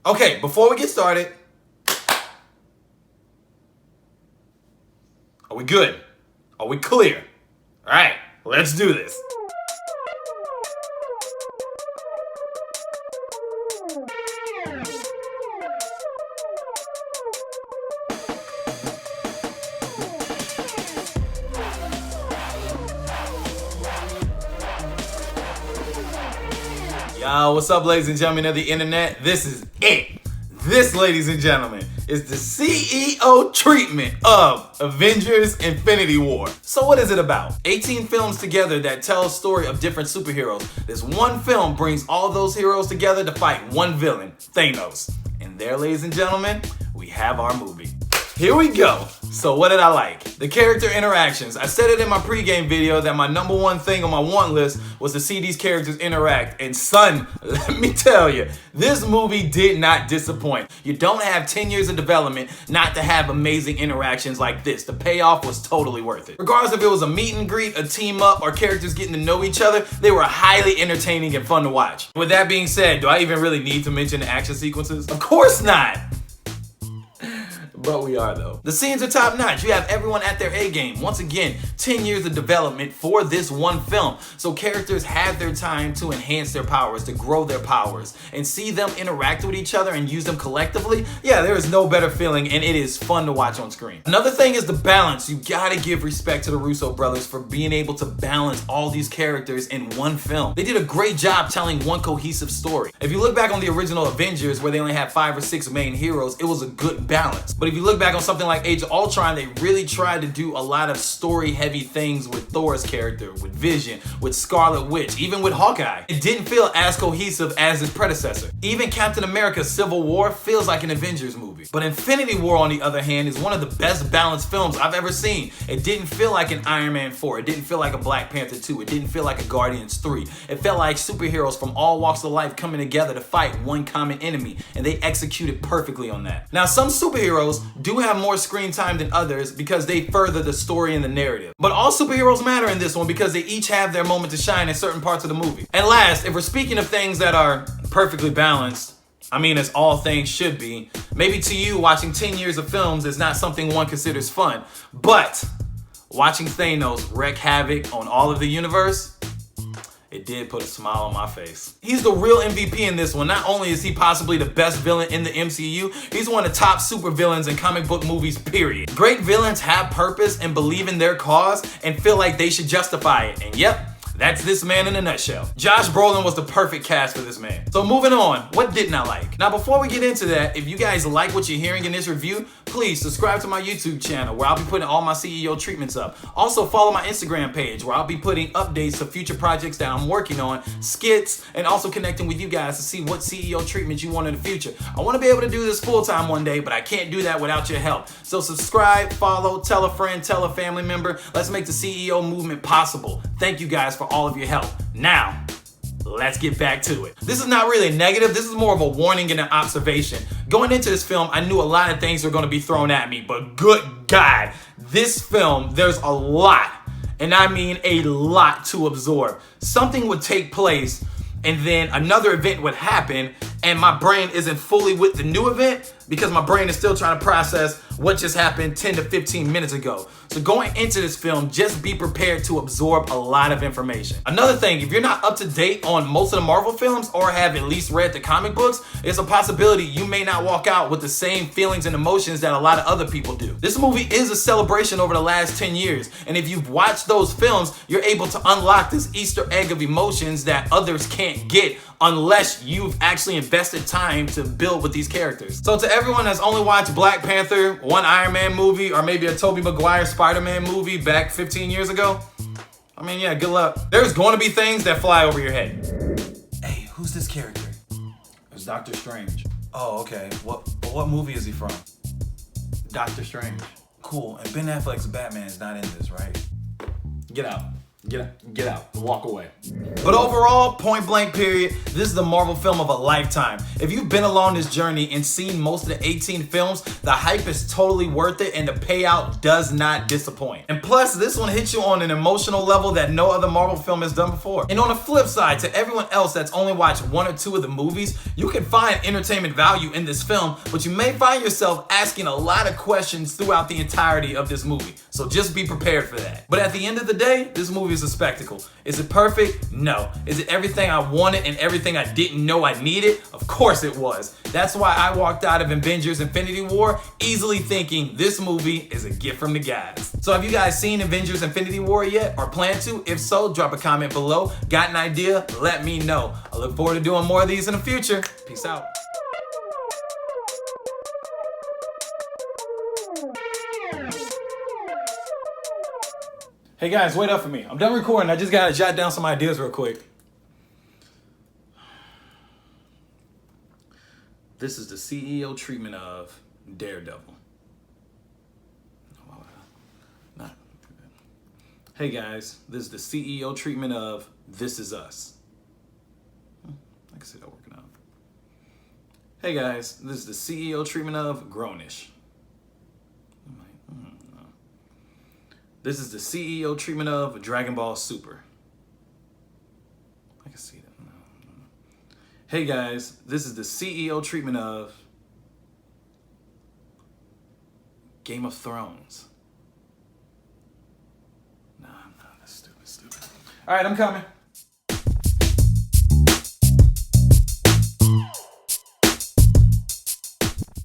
Okay, before we get started, are we good? Are we clear? All right, let's do this. Yo, what's up, ladies and gentlemen of the internet? This is it. This, ladies and gentlemen, is the CEO treatment of Avengers Infinity War. So what is it about? 18 films together that tell a story of different superheroes. This one film brings all those heroes together to fight one villain, Thanos. And there, ladies and gentlemen, we have our movie. Here we go. So what did I like? The character interactions. I said it in my pregame video that my number one thing on my want list was to see these characters interact. And son, let me tell you, this movie did not disappoint. You don't have 10 years of development not to have amazing interactions like this. The payoff was totally worth it. Regardless if it was a meet and greet, a team up, or characters getting to know each other, they were highly entertaining and fun to watch. With that being said, do I even really need to mention the action sequences? Of course not. But we are though. The scenes are top notch. You have everyone at their A game. Once again, 10 years of development for this one film. So characters have their time to enhance their powers, to grow their powers, and see them interact with each other and use them collectively. Yeah, there is no better feeling, and it is fun to watch on screen. Another thing is the balance. You gotta give respect to the Russo brothers for being able to balance all these characters in one film. They did a great job telling one cohesive story. If you look back on the original Avengers, where they only had 5 or 6 main heroes, it was a good balance. But if you look back on something like Age of Ultron, they really tried to do a lot of story-heavy things with Thor's character, with Vision, with Scarlet Witch, even with Hawkeye. It didn't feel as cohesive as its predecessor. Even Captain America Civil War feels like an Avengers movie. But Infinity War, on the other hand, is one of the best balanced films I've ever seen. It didn't feel like an Iron Man 4. It didn't feel like a Black Panther 2. It didn't feel like a Guardians 3. It felt like superheroes from all walks of life coming together to fight one common enemy, and they executed perfectly on that. Now, some superheroes do have more screen time than others because they further the story and the narrative. But all superheroes matter in this one because they each have their moment to shine in certain parts of the movie. And last, if we're speaking of things that are perfectly balanced, I mean, as all things should be, maybe to you, watching 10 years of films is not something one considers fun, but watching Thanos wreak havoc on all of the universe, it did put a smile on my face. He's the real MVP in this one. Not only is he possibly the best villain in the MCU, he's one of the top super villains in comic book movies, period. Great villains have purpose and believe in their cause and feel like they should justify it. And yep, that's this man in a nutshell. Josh Brolin was the perfect cast for this man. So moving on, what didn't I like? Now before we get into that, if you guys like what you're hearing in this review, please subscribe to my YouTube channel where I'll be putting all my CEO treatments up. Also follow my Instagram page where I'll be putting updates to future projects that I'm working on, skits, and also connecting with you guys to see what CEO treatments you want in the future. I want to be able to do this full time one day, but I can't do that without your help. So subscribe, follow, tell a friend, tell a family member. Let's make the CEO movement possible. Thank you guys for all of your help. Now, let's get back to it. This is not really negative. This is more of a warning and an observation. Going into this film, I knew a lot of things were going to be thrown at me, but good God, this film, there's a lot, and I mean a lot to absorb. Something would take place, and then another event would happen, and my brain isn't fully with the new event because my brain is still trying to process what just happened 10 to 15 minutes ago. So going into this film, just be prepared to absorb a lot of information. Another thing, if you're not up to date on most of the Marvel films or have at least read the comic books, it's a possibility you may not walk out with the same feelings and emotions that a lot of other people do. This movie is a celebration over the last 10 years, and if you've watched those films, you're able to unlock this Easter egg of emotions that others can't get unless you've actually invested time to build with these characters. So to everyone that's only watched Black Panther, one Iron Man movie, or maybe a Tobey Maguire Spider-Man movie back 15 years ago, I mean, yeah, good luck. There's going to be things that fly over your head. Hey, who's this character? It's Doctor Strange. Oh, okay. What movie is he from? Doctor Strange. Cool. And Ben Affleck's Batman is not in this, right? Get out. Get out. Walk away. But overall, point blank period, this is the Marvel film of a lifetime. If you've been along this journey and seen most of the 18 films, the hype is totally worth it and the payout does not disappoint. And plus, this one hits you on an emotional level that no other Marvel film has done before. And on the flip side, to everyone else that's only watched one or two of the movies, you can find entertainment value in this film, but you may find yourself asking a lot of questions throughout the entirety of this movie. So just be prepared for that. But at the end of the day, this movie is a spectacle. Is it perfect? No. Is it everything I wanted and everything I didn't know I needed? Of course it was. That's why I walked out of Avengers Infinity War easily thinking this movie is a gift from the guys. So have you guys seen Avengers Infinity War yet or plan to? If so, drop a comment below. Got an idea? Let me know. I look forward to doing more of these in the future. Peace out. Hey guys, wait up for me. I'm done recording. I just gotta jot down some ideas real quick. This is the CEO treatment of Daredevil. Not. Hey guys, this is the CEO treatment of This Is Us. I can see that working out. Hey guys, this is the CEO treatment of Grownish. This is the CEO treatment of Dragon Ball Super. I can see that. No. Hey guys, this is the CEO treatment of Game of Thrones. Nah, that's stupid. All right, I'm coming.